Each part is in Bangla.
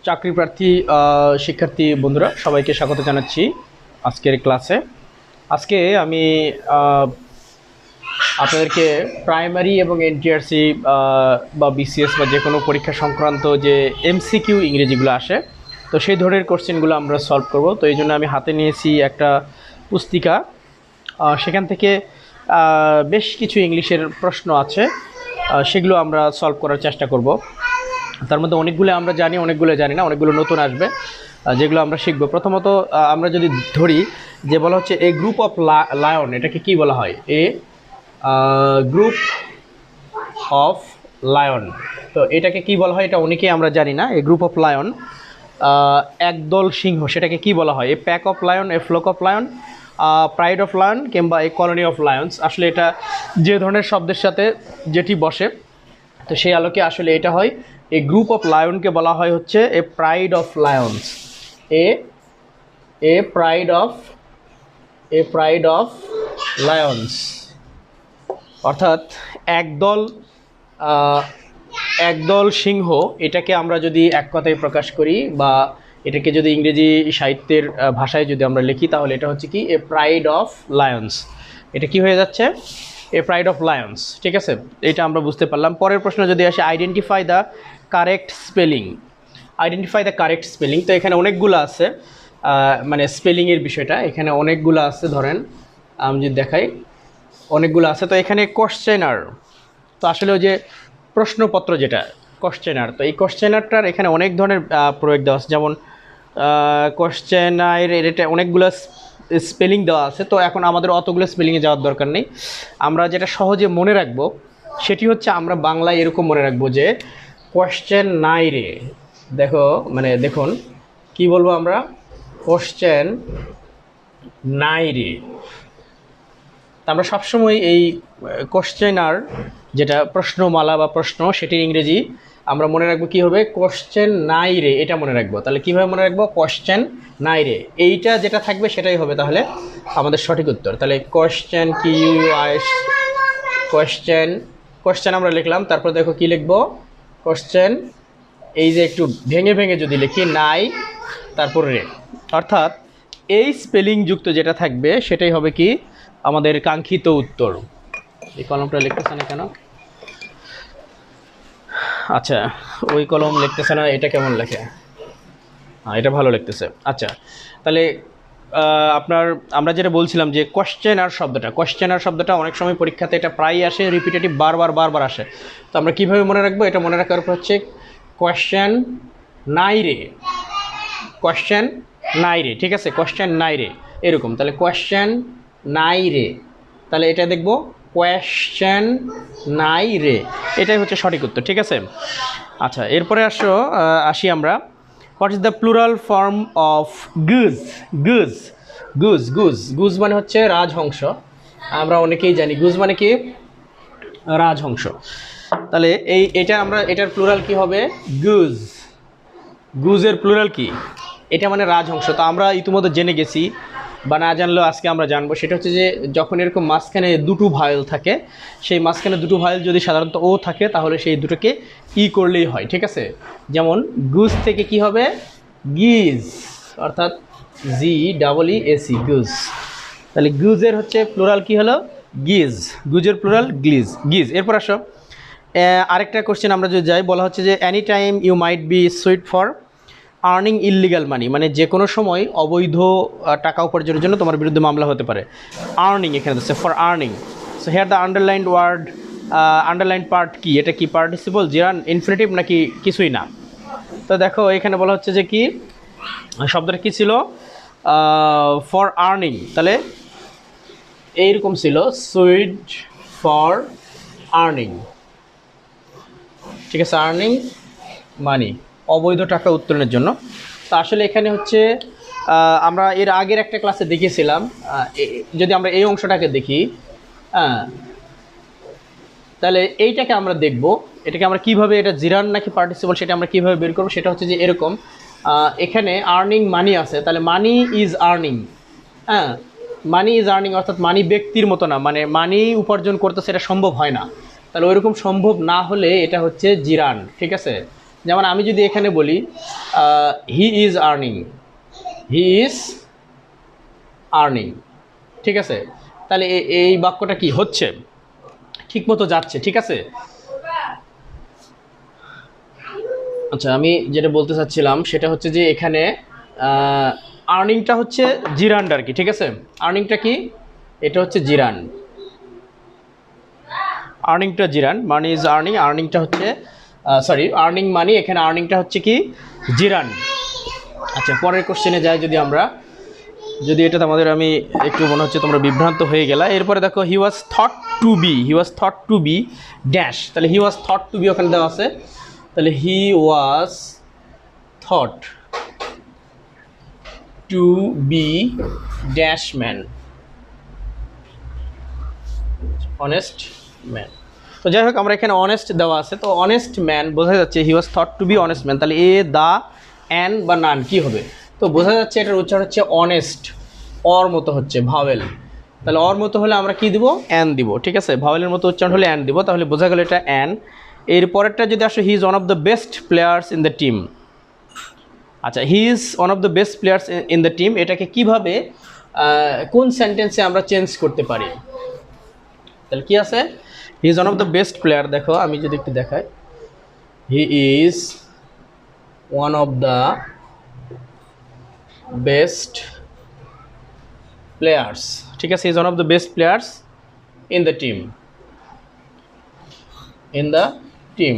চাকরি প্রার্থী শিক্ষার্থী বন্ধুরা সবাইকে স্বাগত জানাচ্ছি আজকের ক্লাসে। আজকে আমি আপনাদেরকে প্রাইমারি এবং এনটিআরসি বা বিসিএস বা যে কোনো পরীক্ষা সংক্রান্ত যে এমসিকিউ ইংরেজিগুলো আসে, তো সেই ধরনের কোশ্চেনগুলো আমরা সলভ করব। তো এই জন্য আমি হাতে নিয়েছি একটা পুস্তিকা, সেখান থেকে বেশ কিছু ইংলিশের প্রশ্ন আছে, সেগুলো আমরা সলভ করার চেষ্টা করব। তার মধ্যে অনেকগুলো আমরা জানি, অনেকগুলো জানি না, অনেকগুলো নতুন আসবে যেগুলো আমরা শিখব। প্রথমত আমরা যদি ধরি যে বলা হচ্ছে এ গ্রুপ অফ লায়ন, এটাকে কি বলা হয়? এ গ্রুপ অফ লায়ন। তো এটাকে কি বলা হয় এটা অনেকেই আমরা জানি না। এ গ্রুপ অফ লায়ন, একদল সিংহ, সেটাকে কি বলা হয়? A pack of lion, A flock of lion, pride of lion কিংবা এ কলোনি অফ লায়ন্স। আসলে এটা যে ধরনের শব্দের সাথে যেটি বসে, তো সেই আলোকে আসলে এটা হয় এ গ্রুপ অফ লায়নকে বলা হয় হচ্ছে a pride of Lions. A pride of Lions, অর্থাৎ একদল সিংহ। এটাকে আমরা যদি এক কথায় প্রকাশ করি বা এটাকে যদি ইংরেজি সাহিত্যের ভাষায় যদি আমরা লিখি, তাহলে এটা হচ্ছে কি এ প্রাইড অফ লায়ন্স। এটা কি হয়ে যাচ্ছে? A pride of Lions. ঠিক আছে, এটা আমরা বুঝতে পারলাম। পরের প্রশ্ন যদি আসে, identify the correct spelling. Identify the correct spelling. তো এখানে অনেকগুলো আছে, মানে স্পেলিংয়ের বিষয়টা এখানে অনেকগুলো আছে। ধরেন আমি যদি দেখাই, অনেকগুলো আছে। তো এখানে কোশ্চেনার, তো আসলে ওই যে প্রশ্নপত্র যেটা কোশ্চেনার, তো এই কোশ্চেনারটার এখানে অনেক ধরনের প্রয়োগ দেওয়া আছে। যেমন কোশ্চেনার এটা অনেকগুলো স্পেলিং দেওয়া আছে। তো এখন আমাদের অতগুলো স্পেলিংয়ে যাওয়ার দরকার নেই। আমরা যেটা সহজে মনে রাখবো সেটি হচ্ছে আমরা বাংলায় এরকম মনে রাখবো যে কোশ্চেন নাই রে। দেখুন কি বলবো আমরা? কোশ্চেন নাই রে। তা আমরা সবসময় এই কোশ্চেনার যেটা প্রশ্নমালা বা প্রশ্ন, সেটির ইংরেজি আমরা মনে রাখবো কী হবে? কোশ্চেন নাই রে, এটা মনে রাখবো। তাহলে কীভাবে মনে রাখবো? কোশ্চেন নাই রে, এইটা যেটা থাকবে সেটাই হবে তাহলে আমাদের সঠিক উত্তর। তাহলে কোশ্চেন কি কোশ্চেন আমরা লিখলাম, তারপর দেখো কি লিখবো? কোশ্চেন, এই যে একটু ভেঙে ভেঙে যদি লিখি, নাই তারপর রে, অর্থাৎ এই স্পেলিং যুক্ত যেটা থাকবে সেটাই হবে কি আমাদের কাঙ্ক্ষিত উত্তর। এই কলমটা লিখতেছে না কেন? আচ্ছা, ওই কলম লিখতেছে না, এটা কেমন লেখে? হ্যাঁ, এটা ভালো লিখতেছে। আচ্ছা, তাহলে আমরা যেটা বলছিলাম যে কোশ্চেনার শব্দটা অনেক সময় পরীক্ষাতে এটা প্রায়ই আসে, রিপিটেটিভ, বারবার আসে। তো আমরা কীভাবে মনে রাখবো? এটা মনে রাখার উপর হচ্ছে কোশ্চেন নাই রে, ঠিক আছে? কোশ্চেন নাই রে এরকম। তাহলে কোশ্চেন নাই রে, তাহলে এটা দেখবো কোয়েশ্চেন নাই রে, এটাই হচ্ছে সঠিক উত্তর। ঠিক আছে। আচ্ছা, এরপরে আসি আমরা। What is the plural form of goose? Goose মানে হচ্ছে রাজহংস। আমরা অনেকেই জানি গুজ মানে কি? রাজহংস। তাহলে এটার প্লুরাল কি হবে? গুজের প্লুরাল কি? এটা মানে রাজহংস। তো আমরা ইতিমধ্যে জেনে গেছি, বা না জানলেও আজকে আমরা জানবো। সেটা হচ্ছে যে যখন এরকম মাঝখানে দুটো ভায়েল থাকে, সেই মাঝখানে দুটো ভায়েল যদি সাধারণত ও থাকে, তাহলে সেই দুটোকে করলেই হয়। ঠিক আছে, যেমন গুজ থেকে কি হবে? গিজ, অর্থাৎ GEES, গুজ। তাহলে গুজের হচ্ছে প্লুরাল কি হলো? গিজ। গুজের প্লুরাল গিজ। এরপর আসো আরেকটা কোশ্চেন আমরা যদি যাই, বলা হচ্ছে যে any time you might be suit for earning illegal money, মানে যে কোনো সময় অবৈধ টাকা উপার্জনের জন্য তোমার বিরুদ্ধে মামলা হতে পারে। আর্নিং এখানে দিচ্ছে for earning. So here the underline part কি? এটা কি পার্টিসিপল, জিরান, ইনফিনিটিভ নাকি কিছুই না? তো দেখো এখানে বলা হচ্ছে যে কি শব্দটা কি ছিল? ফর আর্নিং, তাহলে এইরকম ছিল, সুইট ফর আর্নিং। ঠিক আছে, আর্নিং মানি, অবৈধ টাকা উত্তোলনের জন্য। তো আসলে এখানে হচ্ছে আমরা এর আগের একটা ক্লাসে দেখেছিলাম, যদি আমরা এই অংশটাকে দেখি, তাহলে এইটাকে আমরা দেখব, এটাকে আমরা কিভাবে, এটা জিরান নাকি পার্টিসিপল সেটা আমরা কিভাবে বের করব। সেটা হচ্ছে যে এরকম, এখানে আর্নিং মানি আছে, তাহলে money is earning. Money is earning, অর্থাৎ মানি ব্যক্তির মতো না, মানে মানি উপার্জন করতে সেটা সম্ভব হয় না। তাহলে ওইরকম সম্ভব না হলে এটা হচ্ছে জিরান। ঠিক আছে, যেমন আমি যদি এখানে বলি he is earning, he is earning, ঠিক আছে, তাহলে এই বাক্যটা কি হচ্ছে, ঠিক মতো যাচ্ছে, ঠিক আছে। আচ্ছা, আমি যেটা বলতে চাচ্ছিলাম সেটা হচ্ছে যে এখানে আর্নিংটা হচ্ছে জিরান্ড আর কি, ঠিক আছে। আর্নিংটা কি, এটা হচ্ছে জিরান, আর্নিংটা জিরান, মানি ইজ আর্নিং, আর্নিংটা হচ্ছে সরি আর্নিং মানি, এখানে আর্নিংটা হচ্ছে কি জিরান। আচ্ছা, পরের কোশ্চেনে যাই যদি আমরা, যদি এটা আমাদের আমি একটু মনে হচ্ছে তোমরা বিভ্রান্ত হয়ে গেলা। এরপরে দেখো he was thought to be, he was thought to be dash, তাহলে he was thought to be ওখানে দেওয়া আছে, তাহলে he was thought to be dash man, honest man. তো যাই হোক, আমরা এখানে অনেস্ট দেওয়া আছে, তো অনেস্ট ম্যান বোঝা যাচ্ছে he was thought to be honest man, তাহলে এ দা অ্যান বা নান কি হবে, তো বোঝা যাচ্ছে এটার উচ্চারণ হচ্ছে অনেস্ট, অর মতো হচ্ছে ভাওয়েল, তাহলে অর মতো হলে আমরা কি দিব, অ্যান দিব, ঠিক আছে, ভাওয়েলের মতো উচ্চারণ হলে অ্যান দিব, তাহলে বোঝা গেল এটা অ্যান। এর পরেরটা যদি আসে he is one of the best players in the team. আচ্ছা, he is one of the best players in the team, এটাকে কিভাবে কোন সেন্টেন্সে আমরা চেঞ্জ করতে পারি, তাহলে কি আছে, he is one of the best player, দেখো আমি যদি একটু দেখাই, হি is one of the best players, ঠিক আছে, he is one of the best players in the team, in the team.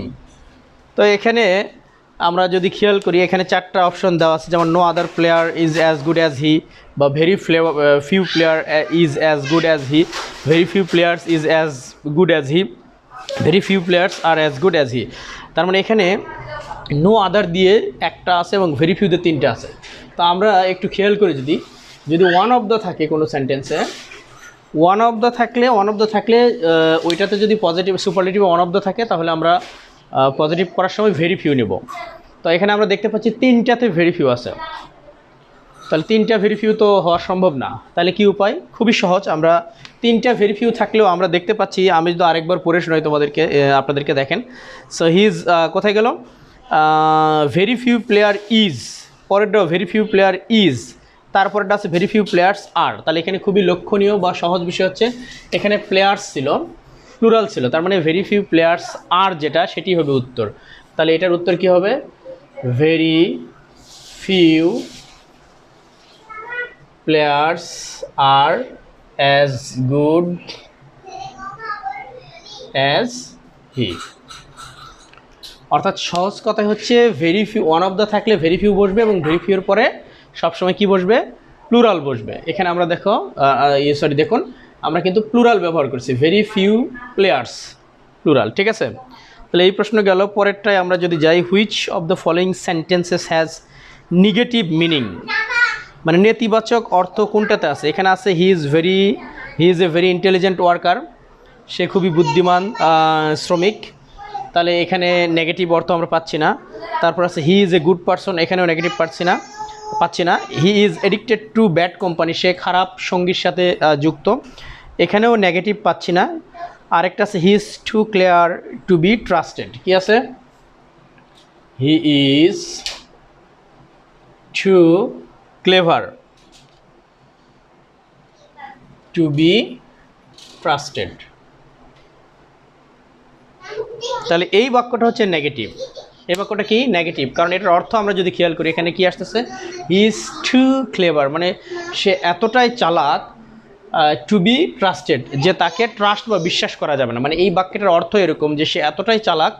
তো এখানে আমরা যদি খেয়াল করি, এখানে চারটা অপশন দেওয়া আছে, যেমন no other player is as good as he, বা very few player is as good as he, very few players is as good as he, very few players are as good as he. তার মানে এখানে নো আদার দিয়ে একটা আছে এবং ভেরি ফিউ দিয়ে তিনটা আছে। তো আমরা একটু খেয়াল করি, যদি ওয়ান অফ দ্য থাকে কোনো সেন্টেন্সে, ওয়ান অফ দ্য থাকলে ওইটাতে যদি positive superlative one of the থাকে, তাহলে আমরা পজিটিভ করার সময় ভেরি ফিউ নেব। তো এখানে আমরা দেখতে পাচ্ছি তিনটাতে ভেরি ফিউ আছে, তাহলে তিনটা ভেরি ফিউ তো হওয়া সম্ভব না, তাহলে কি উপায়, খুবই সহজ, আমরা তিনটা ভেরি ফিউ থাকলেও আমরা দেখতে পাচ্ছি, আমি যদি আরেকবার পড়ে শোনাই তোমাদেরকে, আপনাদেরকে দেখেন। সো হিজ কোথায় গেল, ভেরি ফিউ প্লেয়ার ইজ, পরেরটাও ভেরি ফিউ প্লেয়ার ইজ, তারপরেটা আছে ভেরি ফিউ প্লেয়ার্স আর, তাহলে এখানে খুবই লক্ষণীয় বা সহজ বিষয় হচ্ছে এখানে প্লেয়ার্স ছিল, প্লুরাল ছিল, তার মানে ভেরি ফিউ প্লেয়ার্স আর যেটা সেটি হবে উত্তর। তাহলে এটার উত্তর কি হবে, very few players are as good as he. অর্থাৎ সহজ কথাই হচ্ছে very few, one of the থাকলে ভেরি ফিউ বসবে এবং ভেরি ফিউর পরে সবসময় কি বসবে, প্লুরাল বসবে। এখানে আমরা দেখুন আমরা কিন্তু প্লুরাল ব্যবহার করছি, ভেরি ফিউ প্লেয়ার্স প্লুরাল, ঠিক আছে। তাহলে এই প্রশ্ন গেল। পরেরটায় আমরা যদি যাই, which of the following sentences has negative meaning, মানে নেতিবাচক অর্থ কোনটাতে আছে, এখানে আছে he is a very intelligent worker, সে খুবই বুদ্ধিমান শ্রমিক, তাহলে এখানে নেগেটিভ অর্থ আমরা পাচ্ছি না। তারপর আছে he is a good person, এখানেও নেগেটিভ পাচ্ছি না। He is addicted to bad company, সে খারাপ সঙ্গীর সাথে যুক্ত, এখানেও নেগেটিভ পাচ্ছি না। আরেকটা আছে he is too clear to be trusted, কি আছে, he is too clever to be trusted. তাহলে এই বাক্যটা হচ্ছে নেগেটিভ, এই বাক্যটা কি নেগেটিভ, কারণ এটার অর্থ আমরা যদি খেয়াল করি, এখানে কি আসতেছে, হি ইজ টু ক্লেভার, মানে সে এতটাই চালাক, টু বি ট্রাস্টেড, যে তাকে ট্রাস্ট বা বিশ্বাস করা যাবে না, মানে এই বাক্যটার অর্থ এরকম যে সে এতটাই চালাক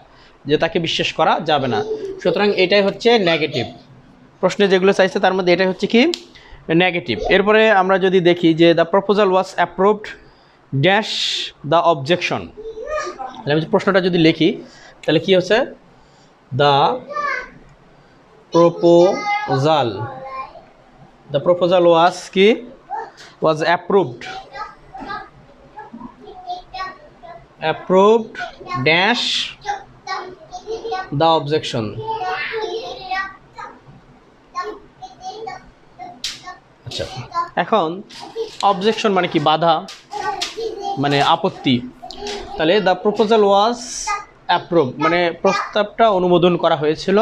যে তাকে বিশ্বাস করা যাবে না। সুতরাং এটাই হচ্ছে নেগেটিভ, প্রশ্নে যেগুলো চাইছে তার মধ্যে এটাই হচ্ছে কি নেগেটিভ। এরপরে আমরা যদি দেখি যে the proposal was approved dash the objection, তাহলে আমি প্রশ্নটা যদি লিখি তাহলে কি হচ্ছে, দ্য প্রপোজাল ওয়াজ কি, ওয়াজ অ্যাপ্রুভড ড্যাশ দ্য অবজেকশন। আচ্ছা, এখন অবজেকশন মানে কি, বাধা, মানে আপত্তি, তাহলে দ্য প্রপোজাল ওয়াজ অ্যাপ্রুভ মানে প্রস্তাবটা অনুমোদন করা হয়েছিল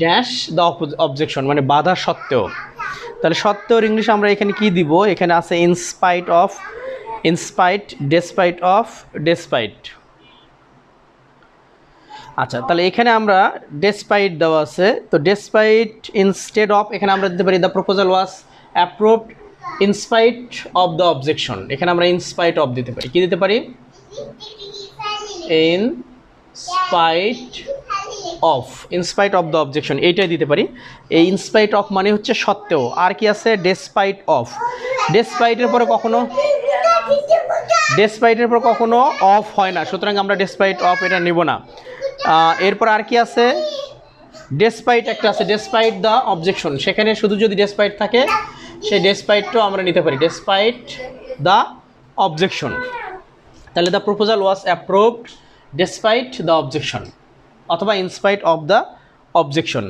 ড্যাশ দ্য অবজেকশন মানে বাধা সত্ত্বেও। তাহলে সত্ত্বেও ইংলিশ আমরা এখানে কি দিব, এখানে আছে in spite of, in spite, despite of, despite. আচ্ছা তাহলে এখানে আমরা ডেসপাইট দেওয়া আছে, তো ডেসপাইট ইনস্টেড অফ এখানে আমরা দিতে পারি the proposal was approved in spite of the objection, এখানে আমরা ইনস্পাইট অফ দিতে পারি, কি দিতে পারি, in spite of, in spite of the objection এইটাই দিতে পারি। এই ইনস্পাইট অফ মানে হচ্ছে সত্ত্বেও, আর কি আছে ডেসপাইট অফ, ডেসপাইটের পরে কখনো, ডেসপাইটের পর কখনো অফ হয় না, সুতরাং আমরা ডেসপাইট অফ এটা নিব না। এরপর আর কি আছে, ডেসপাইট একটা আছে, ডেসপাইট দ্য অবজেকশন, সেখানে শুধু যদি ডেসপাইট থাকে সেই ডেসপাইটটাও আমরা নিতে পারি, ডেসপাইট দ্য অবজেকশন। তাহলে the proposal was approved despite the objection অথবা ইনস্পাইট অফ দ্য অবজেকশন।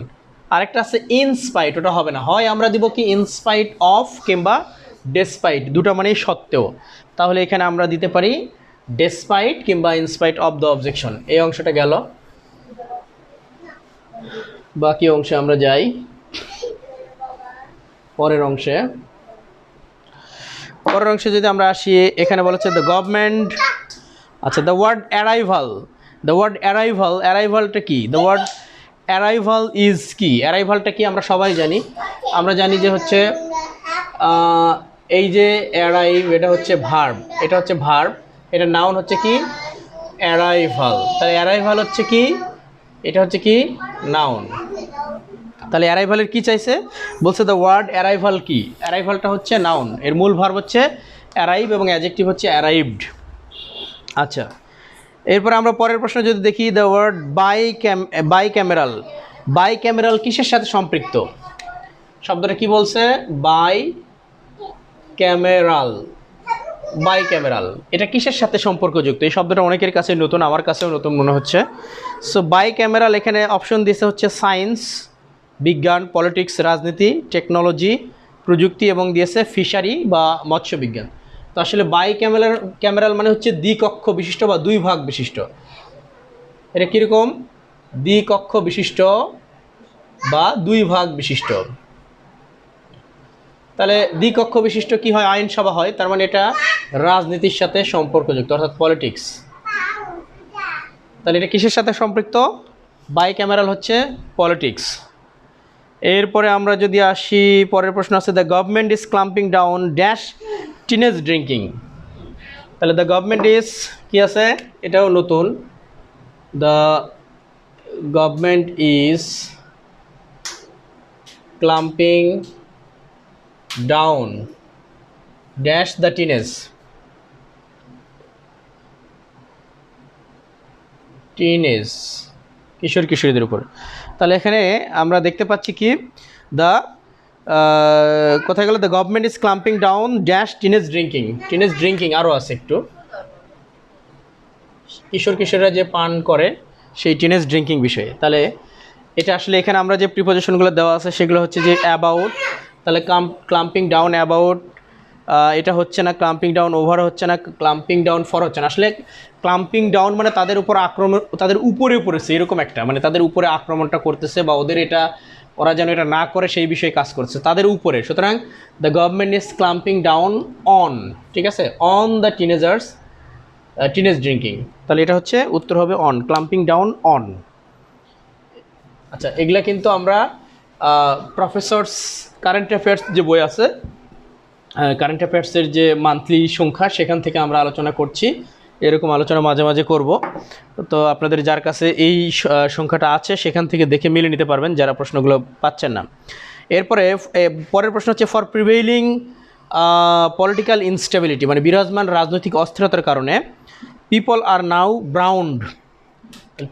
আরেকটা আছে ইনস্পাইট, ওটা হবে না, হয় আমরা দিব কি ইনস্পাইট অফ কিংবা ডেসপাইট, দুটো মানেই সত্ত্বেও। তাহলে এখানে আমরা দিতে পারি ডেসপাইট কিংবা ইনস্পাইট অফ দ্য অবজেকশন। এই অংশটা গেল, বাকি অংশে আমরা যাই, পরের অংশে। পরের অংশে যদি আমরা আসি, এখানে বলেছে দ্য গভর্নমেন্ট, আচ্ছা the word arrival, the word arrival, অ্যারাইভালটা কি, দ্য ওয়ার্ড অ্যারাইভাল ইজ কি, অ্যারাইভালটা কি আমরা সবাই জানি, আমরা জানি যে হচ্ছে এই যে অ্যারাইভ এটা হচ্ছে ভার্ব, এটা হচ্ছে ভার্ব, এটা নাউন হচ্ছে কি অ্যারাইভাল, তাহলে অ্যারাইভাল হচ্ছে কি, এটা হচ্ছে কি নাউন। তাহলে অ্যারাইভালের কি চাইছে, বলছে দ্য ওয়ার্ড অ্যারাইভাল কি, অ্যারাইভালটা হচ্ছে নাউন, এর মূল ভার্ব হচ্ছে অ্যারাইভ এবং অ্যাডজেক্টিভ হচ্ছে অ্যারাইভড। আচ্ছা এরপর আমরা পরের প্রশ্ন যদি দেখি, the word bicameral, bicameral কিসের সাথে সম্পৃক্ত, শব্দটা কি বলছে, বাই ক্যামেরাল, বাই ক্যামেরাল এটা কিসের সাথে সম্পর্কযুক্ত, এই শব্দটা অনেকের কাছে নতুন, আমার কাছেও নতুন মনে হচ্ছে। সো বাই ক্যামেরাল এখানে অপশন দিয়েছে হচ্ছে সায়েন্স, বিজ্ঞান, পলিটিক্স, রাজনীতি, টেকনোলজি, প্রযুক্তি এবং দিয়েছে ফিশারি বা মৎস্য বিজ্ঞান। তো আসলে বাই ক্যামেরাল মানে হচ্ছে দ্বিকক্ষ বিশিষ্ট বা দুই ভাগ বিশিষ্ট, এটা কীরকম, দ্বিকক্ষ বিশিষ্ট বা দুই ভাগ বিশিষ্ট। তাহলে দ্বিকক্ষ বিশিষ্ট কি হয়, আইনসভা হয়, তার মানে এটা রাজনীতির সাথে সম্পর্কযুক্ত অর্থাৎ পলিটিক্স। তাহলে এটা কিসের সাথে সম্পৃক্ত, বাই ক্যামেরাল হচ্ছে পলিটিক্স। এরপরে আমরা যদি আসি, পরের প্রশ্ন আছে the government is clamping down dash teenage drinking, তাহলে দ্য গভর্নমেন্ট ইজ কি আছে, এটাও নতুন, the government is clamping down dash the teenage, teenage কিশোর কিশোরীদের উপর। তাহলে এখানে আমরা দেখতে পাচ্ছি কি দ্য কোথায় গেল, the government is clamping down dash teenage drinking, teenage drinking আরও আছে একটু, কিশোর কিশোররা যে পান করে সেই টিনেজ ড্রিঙ্কিং বিষয়ে। তাহলে এটা আসলে এখানে আমরা যে প্রিপোজিশনগুলো দেওয়া আছে সেগুলো হচ্ছে যে অ্যাবাউট, তাহলে ক্লাম্পিং ডাউন অ্যাবাউট, এটা হচ্ছে না, ক্লাম্পিং ডাউন ওভার হচ্ছে না, ক্লাম্পিং ডাউন ফর হচ্ছে না। আসলে ক্লাম্পিং ডাউন মানে তাদের উপর আক্রমণ, তাদের উপরে পড়েছে এরকম একটা, মানে তাদের উপরে আক্রমণটা করতেছে বা ওদের এটা, ওরা যেন এটা না করে সেই বিষয়ে কাজ করছে তাদের উপরে। সুতরাং the government is clamping down on, ঠিক আছে, on the teenagers teenage drinking, তাহলে এটা হচ্ছে উত্তর হবে অন, ক্লাম্পিং ডাউন অন। আচ্ছা এগুলা কিন্তু আমরা প্রফেসরস কারেন্ট অ্যাফেয়ার্স যে বই আছে, কারেন্ট অ্যাফেয়ার্সের যে মান্থলি সংখ্যা সেখান থেকে আমরা আলোচনা করছি, এরকম আলোচনা মাঝে মাঝে করব। তো আপনাদের যার কাছে এই সংখ্যাটা আছে সেখান থেকে দেখে মিলে নিতে পারবেন যারা প্রশ্নগুলো পাচ্ছেন না। এরপরে পরের প্রশ্ন হচ্ছে ফর প্রিভেইলিং পলিটিক্যাল ইনস্টেবিলিটি, মানে বিরাজমান রাজনৈতিক অস্থিরতার কারণে people are now ব্রাউন্ড,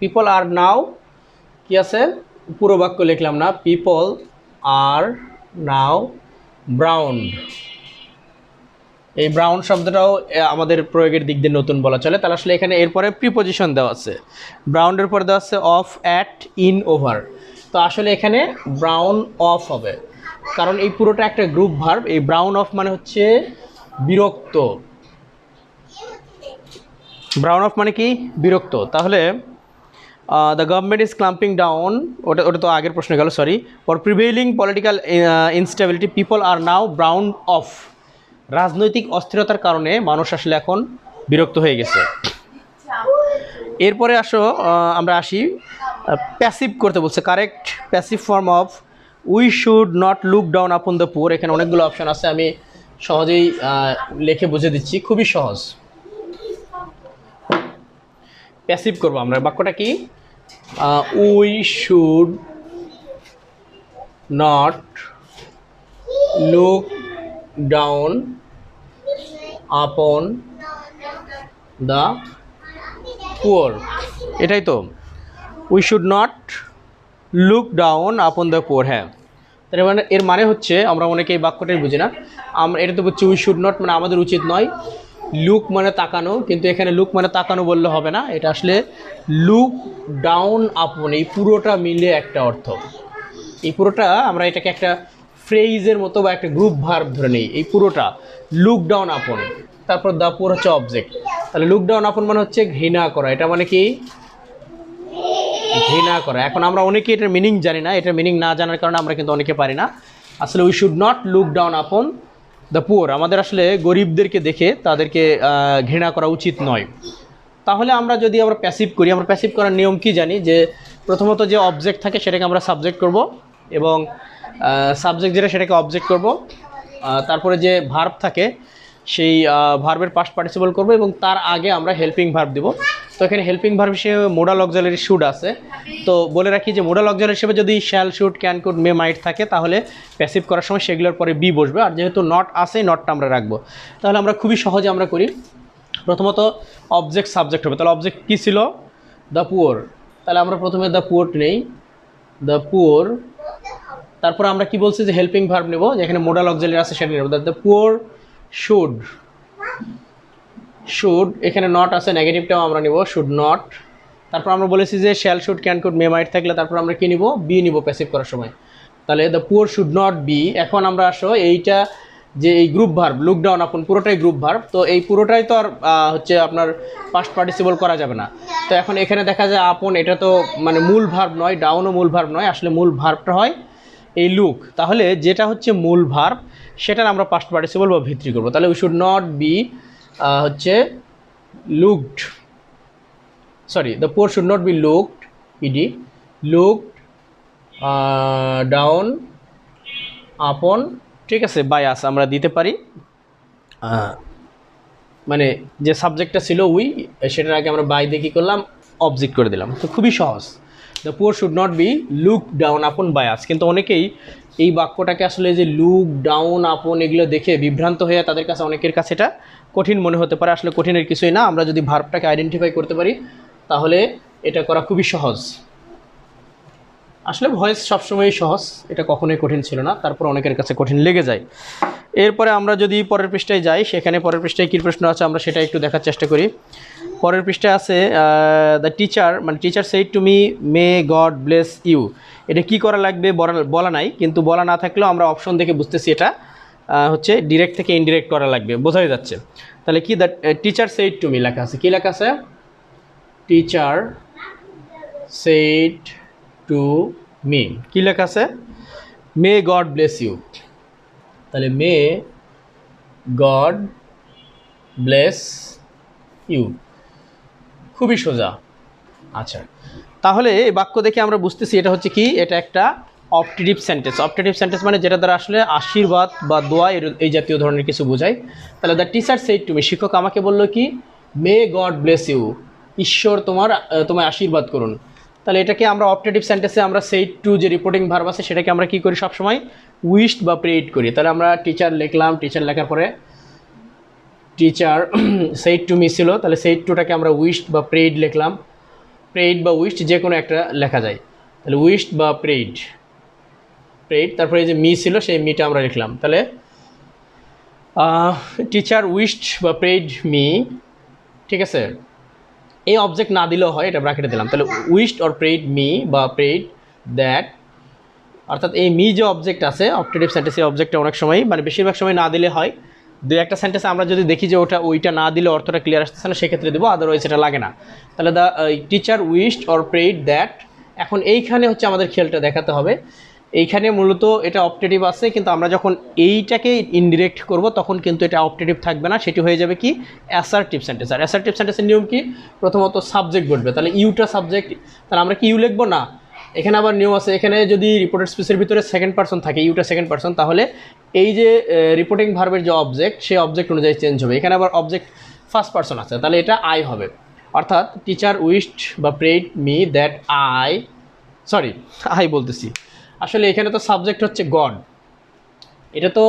people are নাও কি আছে, পুরো বাক্য লিখলাম না, পিপল আর নাও ব্রাউন্ড, এই ব্রাউন শব্দটাও আমাদের প্রয়োগের দিক দিয়ে নতুন বলা চলে। তাহলে আসলে এখানে এরপরে প্রিপোজিশন দেওয়া আছে, ব্রাউন্ডের পরে দেওয়া আছে অফ, অ্যাট, ইন, ওভার, তো আসলে এখানে ব্রাউন অফ হবে, কারণ এই পুরোটা একটা গ্রুপ ভার্ব। এই ব্রাউন অফ মানে হচ্ছে বিরক্ত, ব্রাউন অফ মানে কি বিরক্ত। তাহলে the government is clamping down, ওটা ওটা তো আগের প্রশ্ন গেল, sorry. For prevailing political instability people are now brown off, রাজনৈতিক অস্থিরতার কারণে মানুষ আসলে এখন বিরক্ত হয়ে গেছে। এরপরে আমরা আসি প্যাসিভ করতে বলছে, correct passive form of we should not look down upon the poor. এখানে অনেকগুলো অপশন আছে, আমি সহজেই লিখে বুঝে দিচ্ছি, খুবই সহজ। প্যাসিভ করবো আমরা, বাক্যটা কি? We should not look down upon the poor, এটাই তো, we should not look down upon the poor. হ্যাঁ, তার মানে এর মানে হচ্ছে, আমরা অনেকে এই বাক্যটাই বুঝি না, আমরা এটা তো বুঝছি উই শুড নট মানে আমাদের উচিত নয়, লুক মানে তাকানো, কিন্তু এখানে লুক মানে তাকানো বললে হবে না, এটা আসলে লুক ডাউন আপন, এই পুরোটা মিলে একটা অর্থ। এই পুরোটা আমরা এটাকে একটা ফ্রেজের মতো বা একটা গ্রুপ ভার্ব ধরে নিই, এই পুরোটা লুক ডাউন আপন, তারপর দ্য পুয়ার হচ্ছে অবজেক্ট। তাহলে লুক ডাউন আপন মানে হচ্ছে ঘৃণা করা, এটা মানে কি? ঘৃণা করা। এখন আমরা অনেকে এটার মিনিং জানি না, এটার মিনিং না জানার কারণে আমরা কিন্তু অনেকে পারি না। আসলে we should not look down upon the poor, আমাদের আসলে গরিবদেরকে দেখে তাদেরকে ঘৃণা করা উচিত নয়। তাহলে আমরা যদি প্যাসিভ করি, আমরা প্যাসিভ করার নিয়ম কি জানি, যে প্রথমত যে অবজেক্ট থাকে সেটাকে আমরা সাবজেক্ট করব, এবং সাবজেক্ট যেটা সেটাকে অবজেক্ট করব, তারপরে যে ভার্ব থাকে সেই ভার্বের পাস্ট পার্টিসিপল করব, এবং তার আগে আমরা হেল্পিং ভার্ব দেব। তো এখানে হেল্পিং ভার্ব হিসেবে মোডাল অক্সিলারি শুড আছে। তো বলে রাখি যে মোডাল অক্সিলারি হিসেবে যদি শ্যাল, শুড, ক্যান, কুড, মে, মাইট থাকে, তাহলে প্যাসিভ করার সময় সেগুলোর পরে বি বসবে, আর যেহেতু নট আছে, নটটা আমরা রাখবো। তাহলে আমরা খুবই সহজে আমরা করি। প্রথমত অবজেক্ট সাবজেক্ট হবে, তাহলে অবজেক্ট কী ছিল? The poor. তাহলে আমরা প্রথমে দ্য পুয়ার নেই, দ্য পুয়ার। তারপর আমরা কি বলছি যে হেল্পিং ভার্ব নেব, যেখানে মোডাল অক্সিলারি আছে সেটা নেব, দ্য পুয়ার শুড, শুড এখানে নট আছে, নেগেটিভটাও আমরা নিব, শুড নট। তারপর আমরা বলেছি যে শ্যাল, শুড, ক্যান, কুড, মে, মাইট থাকলে তারপর আমরা কি নিব? বি নিব প্যাসিভ করার সময়। তাহলে the poor should not be. এখন আমরা এইটা যে এই গ্রুপ ভার্ব লুক ডাউন আপন পুরোটাই গ্রুপ ভার্ব, তো এই পুরোটাই তো আর হচ্ছে আপনার পাস্ট পার্টিসিপল করা যাবে না। তো এখন এখানে দেখা যায় আপন, এটা তো মানে মূল ভার্ব নয়, ডাউনও মূল ভার্ব নয়, আসলে মূল ভার্বটা হয় এই লুক। তাহলে যেটা হচ্ছে মূল ভার্ব সেটার আমরা পাস্ট পার্টিসিপল বা ভিত্তি করবো। তাহলে উই শুড নট বি হচ্ছে looked, sorry, the poor should not be looked, ED, looked down upon, ঠিক আছে, বাই আস আমরা দিতে পারি। মানে যে সাবজেক্টটা ছিল উই, সেটার আগে আমরা বাই দিয়ে কী করলাম? অবজেক্ট করে দিলাম। তো খুবই সহজ, the poor should not be look down upon by us. কিন্তু অনেকেই এই বাক্যটাকে আসলে যে লুক ডাউন আপন এগুলো দেখে বিভ্রান্ত হয়ে তাদের কাছে, অনেকের কাছে এটা কঠিন মনে হতে পারে। আসলে কঠিনের কিছুই না, আমরা যদি ভার্বটাকে আইডেন্টিফাই করতে পারি তাহলে এটা করা খুবই সহজ। আসলে ভয়েস সবসময়ই সহজ, এটা কখনোই কঠিন ছিল না, তারপর অনেকের কাছে কঠিন লেগে যায়। এরপরে আমরা যদি পরের পৃষ্ঠায় যাই, সেখানে পরের পৃষ্ঠায় কী প্রশ্ন আছে আমরা সেটা একটু দেখার চেষ্টা করি। পরের পৃষ্ঠায় আছে দ্য টিচার, মানে teacher said to me may God bless you. এটা কি করা লাগবে বলা নাই, কিন্তু বলা না থাকলেও আমরা অপশন দেখে বুঝতেছি এটা হচ্ছে ডিরেক্ট থেকে ইনডিরেক্ট করা লাগবে, বোঝাই যাচ্ছে। তাহলে কি, the teacher said to me লেখা আছে, কী লেখা আছে? টিচার সেইড টু মি, কী লেখা আছে? May God bless you. তাহলে মে গড ব্লেস ইউ, খুবই সোজা। আচ্ছা, তাহলে এই বাক্য দেখে আমরা বুঝতেছি এটা হচ্ছে কি, এটা একটা অপটেটিভ সেন্টেন্স। অপটেটিভ সেন্টেন্স মানে যেটা দ্বারা আসলে আশীর্বাদ বা দোয়া এই জাতীয় ধরনের কিছু বোঝায়। তাহলে the teacher said to me, শিক্ষক আমাকে বললো কি, মে গড ব্লেস ইউ, ঈশ্বর তোমায় আশীর্বাদ করুন। তাহলে এটাকে আমরা অপটেটিভ সেন্টেন্সে আমরা সেইড টু যে রিপোর্টিং ভার্ব আছে সেটাকে আমরা কি করি সবসময়? উইশড বা প্রেড করি। তাহলে আমরা টিচার লিখলাম, টিচার লেখার পরে টিচার সেইড টু মি ছিল, তাহলে সেইড টুটাকে আমরা উইশড বা প্রেড লিখলাম, প্রেড বা উইশড যে কোনো একটা লেখা যায়। তাহলে উইশড বা প্রেড, তারপরে যে মি ছিল সেই মিটা আমরা লিখলাম। তাহলে টিচার উইশড বা প্রেড মি, ঠিক আছে, এই অবজেক্ট না দিলেও হয়, এটা ব্র্যাকেটে দিলাম। তাহলে উইশড অর প্রেড মি বা প্রেড দ্যাট, অর্থাৎ এই মি যে অবজেক্ট আছে অপটেটিভ সেন্টেন্সে, অবজেক্টটা অনেক সময় মানে বেশিরভাগ সময় না দিলে হয়, দুই একটা সেন্টেন্স আমরা যদি দেখি যে ওইটা না দিলে অর্থটা ক্লিয়ার আসতেছে না, সেক্ষেত্রে দেবো, আদারওয়াইজ এটা লাগে না। তাহলে the teacher wished or prayed that, এখন এইখানে হচ্ছে আমাদের খেলটা দেখাতে হবে। এইখানে মূলত এটা অপটেটিভ আছে, কিন্তু আমরা যখন এইটাকে ইনডিরেক্ট করব তখন কিন্তু এটা অপটেটিভ থাকবে না, সেটি হয়ে যাবে কি অ্যাসার্টিভ সেন্টেন্স। আর অ্যাসার্টিভ সেন্টেন্সের নিয়ম কি, প্রথমত সাবজেক্ট বসবে, তাহলে ইউটা সাবজেক্ট, তাহলে আমরা কি ইউ লিখবো না, এখানে আবার নিয়ম আছে, এখানে যদি রিপোর্টেড স্পিচের ভিতরে সেকেন্ড পারসন থাকে, ইউটা সেকেন্ড পারসন, তাহলে এই যে রিপোর্টিং ভার্বের যে অবজেক্ট, সেই অবজেক্ট অনুযায়ী চেঞ্জ হবে। এখানে আবার অবজেক্ট ফার্স্ট পারসন আছে, তাহলে এটা আই হবে। অর্থাৎ টিচার উইশড বা প্রেইড মি দ্যাট আই বলতেছি, আসলে এখানে তো সাবজেক্ট হচ্ছে গড, এটা তো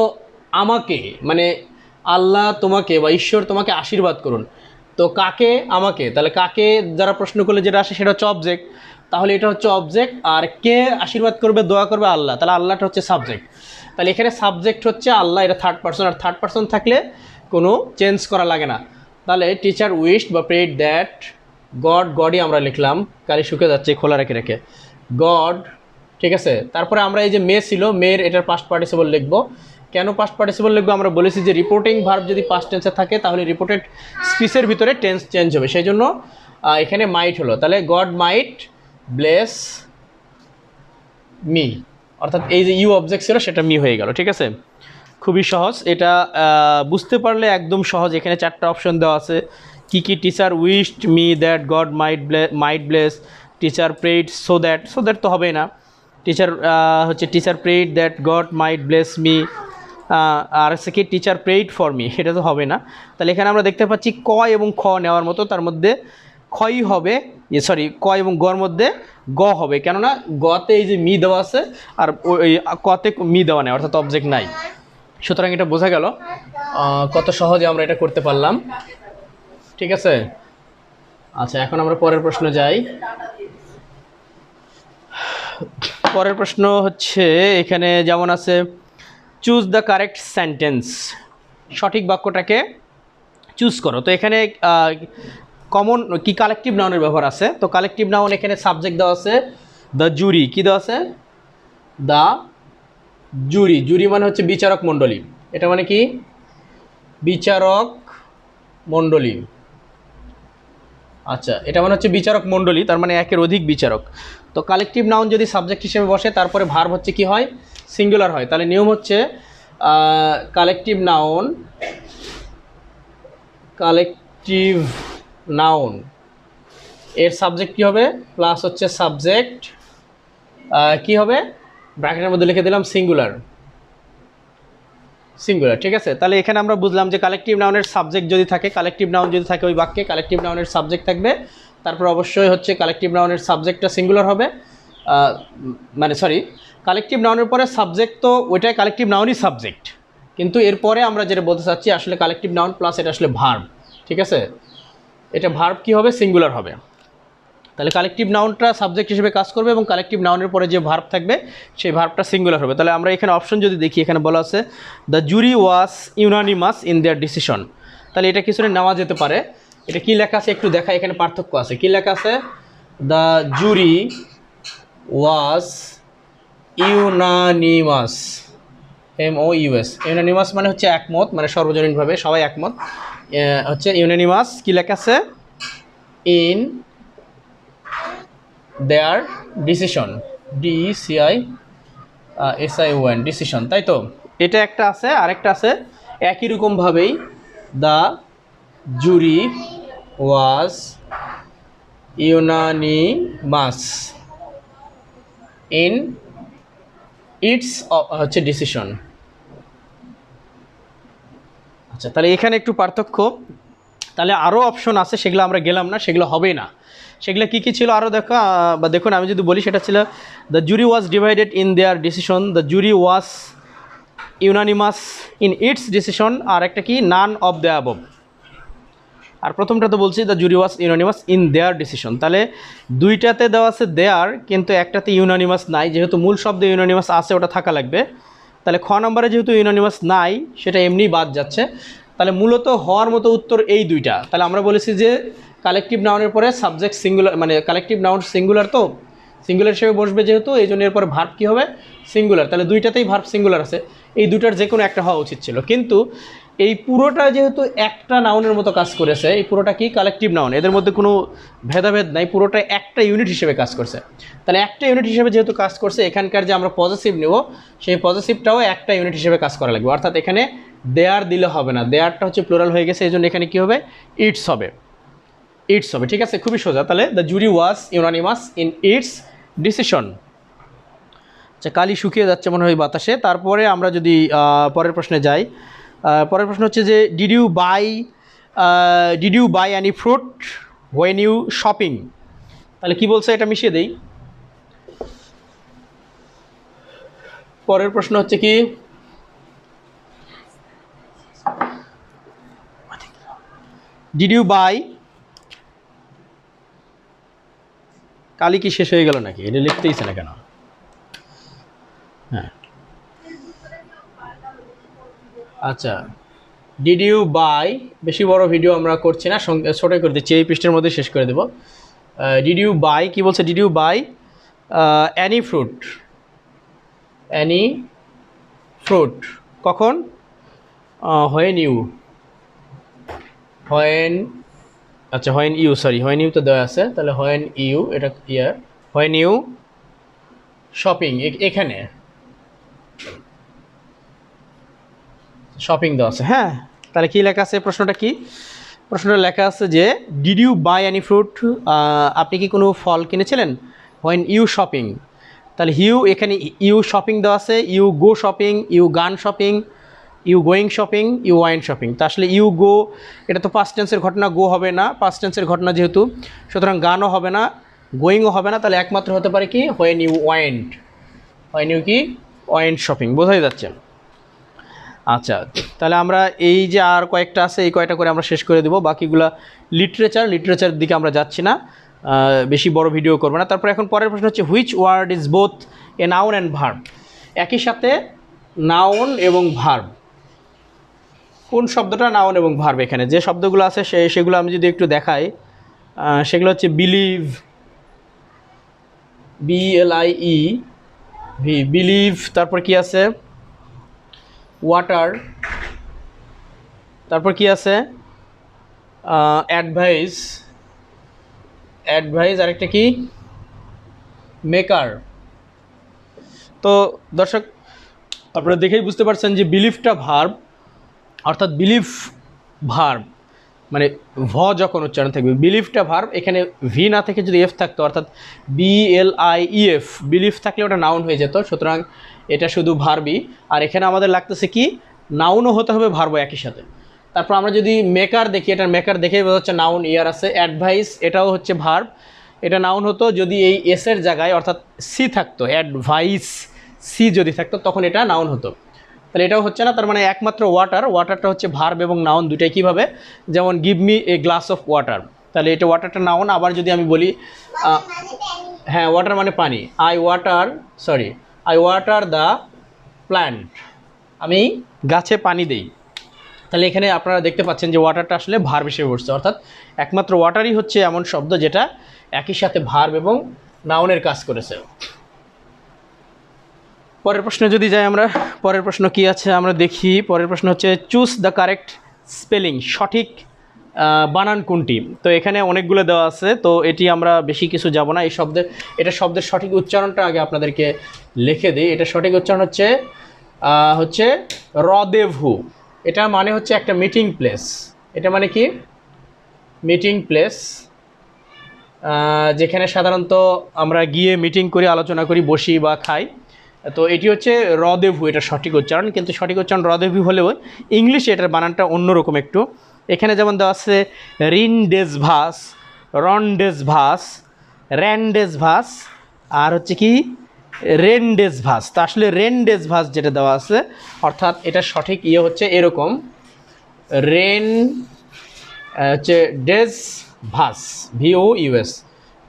আমাকে, মানে আল্লাহ তোমাকে বা ঈশ্বর তোমাকে আশীর্বাদ করুন, তো কাকে, আমাকে, তাহলে কাকে যারা প্রশ্ন করলে যেটা আসে সেটা হচ্ছে অবজেক্ট, তাহলে এটা হচ্ছে অবজেক্ট, আর কে আশীর্বাদ করবে, দোয়া করবে, আল্লাহ, তাহলে আল্লাহটা হচ্ছে সাবজেক্ট। তাহলে এখানে সাবজেক্ট হচ্ছে আল্লাহ, এটা থার্ড পারসন, আর থার্ড পারসন থাকলে কোনো চেঞ্জ করা লাগে না। তাহলে টিচার উইশড বা প্রেইড দ্যাট গডই আমরা লিখলাম, কালি শুকে যাচ্ছে খোলা রেখে রেখে, গড, ঠিক আছে। তারপরে আমরা এই যে মে ছিল, মেয়ের এটার পাস্ট পার্টিসিপল লিখবো। কেন পাস্ট পার্টিসিপল লিখবো, আমরা বলেছি যে রিপোর্টিং ভার্ব যদি পাস্ট টেন্সে থাকে তাহলে রিপোর্টেড স্পিচের ভিতরে টেন্স চেঞ্জ হবে, সেই জন্য এখানে মাইট হলো। তাহলে গড মাইট ব্লেস মি, অর্থাৎ এই যে ইউ অবজেক্ট ছিল সেটা মি হয়ে গেল, ঠিক আছে। খুবই সহজ, এটা বুঝতে পারলে একদম সহজ। এখানে 4টা অপশন দেওয়া আছে, কি কি, teacher wished me that God might bless, teacher prayed so that তো হবেই না, টিচার হচ্ছে teacher prayed that God might bless me, আর হচ্ছে কি টিচার প্রেইড ফর মি, এটা তো হবে না। তাহলে এখানে আমরা দেখতে পাচ্ছি ক এবং খ নেওয়ার মতো, তার মধ্যে খই হবে, ক এবং গর মধ্যে গ হবে, কেননা গতে এই যে মি দেওয়া আছে আর ওই কতে মি দেওয়া নেই, অর্থাৎ অবজেক্ট নাই। সুতরাং এটা বোঝা গেল কত সহজে আমরা এটা করতে পারলাম, ঠিক আছে। আচ্ছা, এখন আমরা পরের প্রশ্ন যাই। পরের প্রশ্ন হচ্ছে, এখানে যেমন আছে চুজ দ্য কারেক্ট সেন্টেন্স, সঠিক বাক্যটাকে চুজ করো। তো এখানে কমন কি কালেকটিভ নাউনের ব্যবহার আছে, তো কালেকটিভ নাউন এখানে সাবজেক্ট দেওয়া আছে দ্য জুরি, কি দেওয়া আছে, দ্য জুরি মানে হচ্ছে বিচারক মণ্ডলী, এটা মানে কি বিচারক মণ্ডলী। আচ্ছা, এটা মানে হচ্ছে বিচারক মণ্ডলী, তার মানে একের অধিক বিচারক। তো কালেকটিভ নাউন যদি সাবজেক্ট হিসেবে বসে তারপরে ভার্ব হচ্ছে কি হয়, সিঙ্গুলার হয়। তাহলে নিয়ম হচ্ছে কালেকটিভ নাউন এর সাবজেক্ট কি হবে, প্লাস হচ্ছে সাবজেক্ট কি হবে, ব্র্যাকেটের মধ্যে লিখে দিলাম সিঙ্গুলার, ঠিক আছে। তাহলে এখানে আমরা বুঝলাম যে কালেকটিভ নাউনের সাবজেক্ট যদি থাকে, কালেকটিভ নাউন যদি থাকে ওই বাক্যে, কালেকটিভ নাউনের সাবজেক্ট থাকবে, তারপর অবশ্যই হচ্ছে কালেকটিভ নাউনের সাবজেক্টটা সিঙ্গুলার হবে, কালেকটিভ নাউনের পরে সাবজেক্ট, তো ওইটাই কালেকটিভ নাউনই সাবজেক্ট, কিন্তু এরপরে আমরা যেটা বলতে চাচ্ছি আসলে কালেকটিভ নাউন প্লাস এটা আসলে ভার্ব, ঠিক আছে। এটা ভার্ব কি হবে, সিঙ্গুলার হবে। তাহলে কালেকটিভ নাউনটা সাবজেক্ট হিসেবে কাজ করবে এবং কালেকটিভ নাউনের পরে যে ভার্ব থাকবে সেই ভার্বটা সিঙ্গুলার হবে। তাহলে আমরা এখানে অপশন যদি দেখি, এখানে বলা আছে the jury was unanimous in their decision, তাহলে এটা কিছুটা নেওয়া যেতে পারে। এটা কি লেখা আছে একটু দেখা, এখানে পার্থক্য আছে, কি লেখা আছে, the jury was unanimous, MOUS, unanimous মানে হচ্ছে একমত, মানে সর্বজনীনভাবে সবাই একমত, হচ্ছে ইউনানিমাস, কি লেখা আছে, in their decision, DECISION, decision, তাই তো। এটা একটা আছে, আরেকটা আছে একই রকমভাবেই, the jury was unanimous in it's হচ্ছে ডিসিশন। আচ্ছা, তাহলে এখানে একটু পার্থক্য। তাহলে আরও অপশন আছে, সেগুলো আমরা গেলাম না, সেগুলো হবেই না। সেগুলো কী কী ছিল আরও দেখুন, আমি যদি বলি সেটা ছিল the jury was divided in their decision, the jury was unanimous in its decision, আর একটা কি নান অফ দ্য অ্যাবভ। আর প্রথমটা তো বলছি the jury was unanimous in their decision, তাহলে দুইটাতে দেওয়া আছে দেয়ার, কিন্তু একটাতে ইউনানিমাস নাই, যেহেতু মূল শব্দে ইউনানিমাস আছে ওটা থাকা লাগবে। তাহলে খ নম্বরে যেহেতু ইউনানিমাস নাই সেটা এমনি বাদ যাচ্ছে, তাহলে মূলত হওয়ার মতো উত্তর এই দুইটা। তাহলে আমরা বলেছি যে কালেকটিভ নাউনের পরে সাবজেক্ট সিঙ্গুলার, মানে কালেকটিভ নাউন সিঙ্গুলার, তো সিঙ্গুলার হিসেবে বসবে যেহেতু, এই জন্য এরপরে ভার্ব কী হবে, সিঙ্গুলার। তাহলে দুইটাতেই ভার্ব সিঙ্গুলার আছে, এই দুটার যে কোনো একটা হওয়া উচিত ছিল। কিন্তু এই পুরোটা যেহেতু একটা নাউনের মতো কাজ করেছে, এই পুরোটা কি কালেকটিভ নাউন, এদের মধ্যে কোনো ভেদাভেদ নাই, পুরোটা একটা ইউনিট হিসেবে কাজ করছে। তাহলে একটা ইউনিট হিসেবে যেহেতু কাজ করছে, এখানকার যে আমরা পজিটিভ নেব সেই পজিটিভটাও একটা ইউনিট হিসেবে কাজ করা লাগবে। অর্থাৎ এখানে দেয়ার দিলে হবে না, দেয়ারটা হচ্ছে প্লুরাল হয়ে গেছে, এই জন্য এখানে কী হবে, ইটস হবে, ইটস হবে। ঠিক আছে, খুবই সোজা। তাহলে the jury was unanimous in its decision. আচ্ছা, কালি শুকিয়ে যাচ্ছে মনে হয় বাতাসে। তারপরে আমরা যদি পরের প্রশ্নে যাই, পরের প্রশ্ন হচ্ছে যে did you buy any fruit when you shopping. তাহলে কি বলছে এটা মিশিয়ে দেই। পরের প্রশ্ন হচ্ছে কি, ডিড ইউ বাই, কালি কি শেষ হয়ে গেল নাকি, এটা লিখতেইছে না কেন? হ্যাঁ, আচ্ছা, ডিড ইউ বাই, বেশি বড় ভিডিও আমরা করছি না, ছোটো করে দিচ্ছি, এই পৃষ্ঠের মধ্যে শেষ করে দেব। ডিড ইউ বাই, কী বলছে, did you buy any fruit, any fruit, কখন, হোয়েন ইউ, হোয়েন, আচ্ছা when you, sorry when you তো দেওয়া আছে, তাহলে হোয়েন ইউ, এটা ইয়ার, হোয়েন ইউ শপিং, এখানে শপিং দেওয়া আছে। হ্যাঁ, তাহলে কী লেখা আছে, প্রশ্নটা কি, প্রশ্নটা লেখা আছে যে did you buy any fruit, আপনি কি কোনো ফল কিনেছিলেন, হোয়েন ইউ শপিং, তাহলে ইউ, এখানে ইউ শপিং দেওয়া আছে, you go shopping, you gone shopping, you going shopping, you went shopping. তা আসলে ইউ গো, এটা তো পাস্ট টেন্সের ঘটনা, গো হবে না, পাস্ট টেন্সের ঘটনা যেহেতু, সুতরাং গানও হবে না, গোয়িংও হবে না, তাহলে একমাত্র হতে পারে কি, when you went, when you কি ওয়াইন্ট শপিং, বোঝাই যাচ্ছে। আচ্ছা, তাহলে আমরা এই যে আর কয়েকটা আছে, এই কয়েকটা করে আমরা শেষ করে দেবো, বাকিগুলো লিটারেচারের দিকে আমরা যাচ্ছি না, বেশি বড় ভিডিও করবো না। তারপর এখন পরের প্রশ্ন হচ্ছে which word is both a noun and verb, একই সাথে নাউন এবং ভার্ব, কোন শব্দটা নাউন এবং ভার্ব, এখানে যে শব্দগুলো আছে সেগুলো আমি যদি একটু দেখাই, সেগুলো হচ্ছে বিলিভ, BLIE, বিলিভ, তারপর কি আছে ওয়াটার, তারপর কি আছে অ্যাডভাইস, আরেকটা কি মেকার। তো দর্শক আপনারা দেখেই বুঝতে পারছেন যে বিলিভটা ভার্ব, অর্থাৎ বিলিভ ভার্ব মানে ভ যখন উচ্চারণ থাকবে, বিলিভটা ভার্ব, এখানে ভি না থেকে যদি এফ থাকতো, অর্থাৎ BLIEF, বিলিভ থাকলে ওটা নাউন হয়ে যেত, সুতরাং এটা শুধু ভার্বই। আর এখানে আমাদের লাগতেছে কি, নাউনও হতে হবে, ভার্বও একই সাথে। তারপর আমরা যদি মেকার দেখি, এটার মেকার দেখেই বোঝা যাচ্ছে নাউন, ইয়ার আছে। অ্যাডভাইস, এটাও হচ্ছে ভার্ব, এটা নাউন হতো যদি এই এসের জায়গায় অর্থাৎ সি থাকতো, অ্যাডভাইস সি যদি থাকতো তখন এটা নাউন হতো, তাহলে এটাও হচ্ছে না। তার মানে একমাত্র ওয়াটারটা হচ্ছে ভার্ব এবং নাউন দুটাই। কীভাবে, যেমন give me a glass of water, তাহলে এটা ওয়াটারটা নাউন। আবার যদি আমি বলি, হ্যাঁ ওয়াটার মানে পানি, আই ওয়াটার দ্য প্ল্যান্ট, আমি গাছে পানি দেই, তাহলে এখানে আপনারা দেখতে পাচ্ছেন যে ওয়াটারটা আসলে ভার্ব হিসেবে বসছে, অর্থাৎ একমাত্র ওয়াটারই হচ্ছে এমন শব্দ যেটা একই সাথে ভার্ব এবং নাউনের কাজ করেছে। পরের প্রশ্নে যদি যাই আমরা, পরের প্রশ্ন কি আছে আমরা দেখি। পরের প্রশ্ন হচ্ছে চুজ দ্য কারেক্ট স্পেলিং, সঠিক বানান কোনটি। তো এখানে অনেকগুলো দেওয়া আছে, তো এটি আমরা বেশি কিছু যাব না, এই এটা শব্দের সঠিক উচ্চারণটা আগে আপনাদেরকে লিখে দিই। এটা সঠিক উচ্চারণ হচ্ছে রদেভু, এটা মানে হচ্ছে একটা মিটিং প্লেস, এটা মানে কি মিটিং প্লেস, যেখানে সাধারণত আমরা গিয়ে মিটিং করি, আলোচনা করি, বসি বা খাই। তো এটি হচ্ছে রদেভু, এটা সঠিক উচ্চারণ, কিন্তু সঠিক উচ্চারণ রদেভু হলেও ইংলিশে এটার বানানটা অন্যরকম একটু। এখানে যেমন দেওয়া আছে রিনডেসভাস, রনডেসভাস, র্যান্ডেসভাস, আর হচ্ছে কি রেনডেসভাস। তা আসলে রেনডেসভাস যেটা দেওয়া আছে, অর্থাৎ এটা সঠিক হচ্ছে এরকম, রেন হচ্ছে ডেসভাস, VOUS।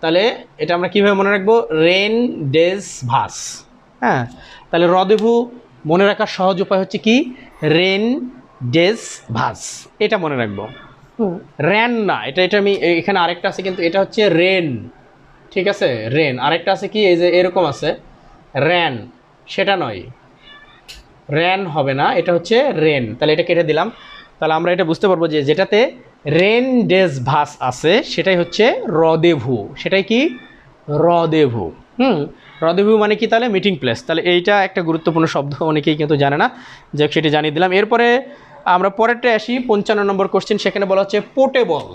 তাহলে এটা আমরা কীভাবে মনে রাখবো, রেনডেসভাস। হ্যাঁ, তাহলে রদেভু মনে রাখার সহজ উপায় হচ্ছে কি, রেনডেসভাস, এটা মনে রাখবো। র্যান না, এটা আমি এখানে আরেকটা আছে, কিন্তু এটা হচ্ছে রেন, ঠিক আছে, রেন। আরেকটা আছে কি, এই যে এরকম আছে র্যান, সেটা নয়, র্যান হবে না, এটা হচ্ছে রেন, তাহলে এটা কেটে দিলাম। তাহলে আমরা এটা বুঝতে পারবো যে যেটাতে রেন ডেজ ভাস আছে সেটাই হচ্ছে রদেভু। সেটাই কি? রদেভু। রদেভু মানে কি? তাহলে মিটিং প্লেস। তাহলে এইটা একটা গুরুত্বপূর্ণ শব্দ, অনেকেই কিন্তু জানে না, যাক সেটি জানিয়ে দিলাম। এরপরে আমরা পরেরটা আসি, 55 নম্বর কোশ্চেন। সেখানে বলা হচ্ছে পোর্টেবল।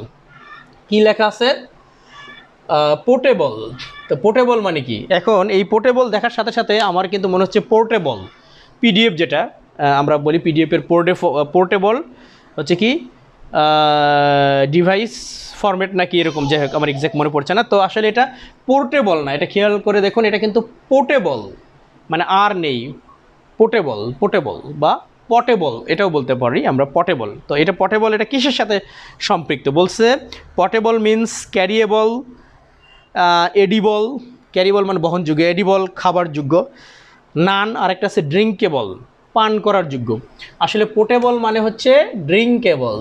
কি লেখা আছে? পোর্টেবল। তো পোর্টেবল মানে কি? এখন এই পোর্টেবল দেখার সাথে সাথে আমার কিন্তু মনে হচ্ছে পোর্টেবল পিডিএফ, যেটা আমরা বলি পিডিএফের পোর্টেবল হচ্ছে কি ডিভাইস ফরম্যাট নাকি এরকম, যাই হোক আমার এক্সাক্ট মনে পড়ছে না। তো আসলে এটা পোর্টেবল না, এটা খেয়াল করে দেখুন, এটা কিন্তু পোর্টেবল, মানে আর নেই, পোর্টেবল, পোর্টেবল বা পটেবল এটাও বলতে পারি আমরা, পটেবল। তো এটা পটেবল, এটা কিসের সাথে সম্পৃক্ত? বলছে পটেবল মিন্স ক্যারিয়েবল, এডিবল, ক্যারিবল মানে বহনযোগ্য, এডিবল খাবার যোগ্য, নান, আরেকটা আছে ড্রিঙ্কেবল পান করার যোগ্য। আসলে পোর্টেবল মানে হচ্ছে ড্রিঙ্কেবল।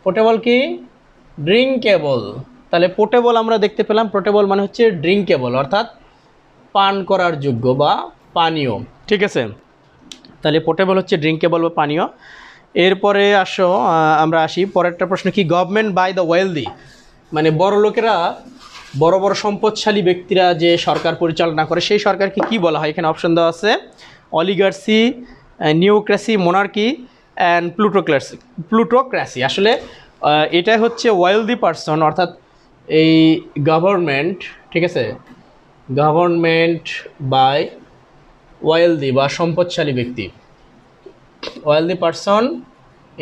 পোর্টেবল কি? ড্রিঙ্কেবল। তাহলে পোর্টেবল আমরা দেখতে পেলাম, পোর্টেবল মানে হচ্ছে ড্রিঙ্কেবল, অর্থাৎ পান করার যোগ্য বা পানীয়। ঠিক আছে, তাহলে পোর্টেবল হচ্ছে ড্রিঙ্কেবল বা পানীয়। এরপরে আমরা আসি পরেরটা প্রশ্ন কি? গভর্নমেন্ট বাই দ্য ওয়েলদি, মানে বড় লোকেরা, বড় বড় সম্পদশালী ব্যক্তিরা যে সরকার পরিচালনা করে সেই সরকারকে কি বলা হয়? এখানে অপশন দেওয়া আছে অলিগার্সি, নিওক্রেসি, মোনার্কি অ্যান্ড প্লুটোক্রেসি। আসলে এটাই হচ্ছে ওয়েলদি পারসন, অর্থাৎ এই গভর্নমেন্ট, ঠিক আছে, গভর্নমেন্ট বাই ওয়েলদি বা সম্পদশালী ব্যক্তি, ওয়েলদি পারসন,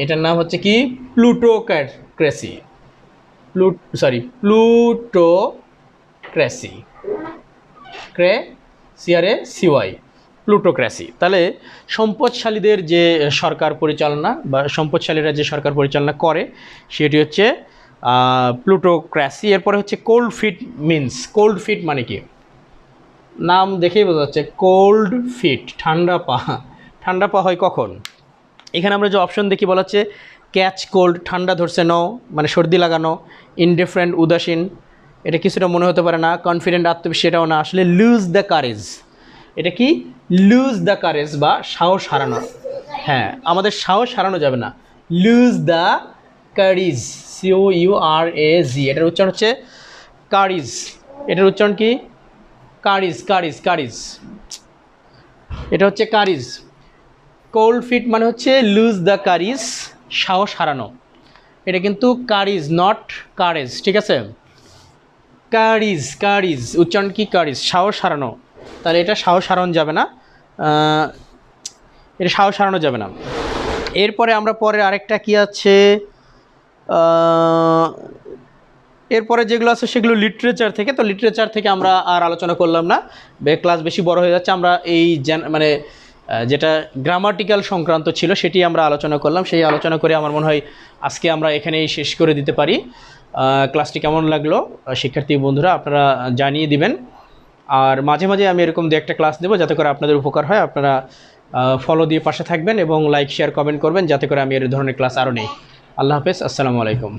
এটার নাম হচ্ছে কি? প্লুটোক্রেসি। Plutocracy, CRACY, plutocracy. তাহলে সম্পদশালীদের যে সরকার পরিচালনা বা সম্পদশালীরা যে সরকার পরিচালনা করে সেটি হচ্ছে প্লুটোক্রেসি। এরপরে হচ্ছে cold feet means, cold feet মানে কি? নাম দেখেই বোঝা যাচ্ছে, কোল্ড ফিট, ঠান্ডা পা। ঠান্ডা পা হয় কখন? এখানে আমরা যে অপশন দেখি বলা হচ্ছে ক্যাচ কোল্ড, ঠান্ডা ধরছে, নো মানে সর্দি লাগানো, ইনডিফারেন্ট উদাসীন, এটা কিছুটা মনে হতে পারে না, কনফিডেন্ট আত্মবিশ্বাস, এটাও না। আসলে লুজ দ্য কারেজ, এটা কি? লুজ দ্য কারেজ বা সাহস হারানো। হ্যাঁ, আমাদের সাহস হারানো যাবে না, লুজ দ্য কারিজ, COURAZ, এটার উচ্চারণ হচ্ছে কারিজ। এটার উচ্চারণ কি? কারিজ, কারিজ, কারিজ, এটা হচ্ছে কারিজ। কোল্ড ফিট মানে হচ্ছে লুজ দ্য কারিজ, সাহস হারানো। এটা কিন্তু কারিজ, নট কারেজ, ঠিক আছে? কারিজ, কারিজ, উচ্চারণ কি? কারিজ, সাহস হারানো। তাহলে এটা সাহস হারানো যাবে না, এটা সাহস হারানো যাবে না। এরপরে আমরা পরে আরেকটা কি আছে, এরপরে যেগুলো আছে সেগুলো লিটারেচার থেকে। তো লিটারেচার থেকে আমরা আর আলোচনা করলাম না, ক্লাস বেশি বড় হয়ে যাচ্ছে। আমরা এই মানে যেটা গ্রামাটিক্যাল সংক্রান্ত ছিল সেটি আমরা আলোচনা করলাম। সেই আলোচনা করে আমার মনে হয় আজকে আমরা এখানেই শেষ করে দিতে পারি। ক্লাসটি কেমন লাগলো শিক্ষার্থী বন্ধুরা আপনারা জানিয়ে দিবেন। আর মাঝে মাঝে আমি এরকম দু একটা ক্লাস দেবো যাতে করে আপনাদের উপকার হয়। আপনারা ফলো দিয়ে পাশে থাকবেন এবং লাইক, শেয়ার, কমেন্ট করবেন যাতে করে আমি এর ধরনের ক্লাস আরও নেই। আল্লাহ হাফেজ, আসসালামু আলাইকুম।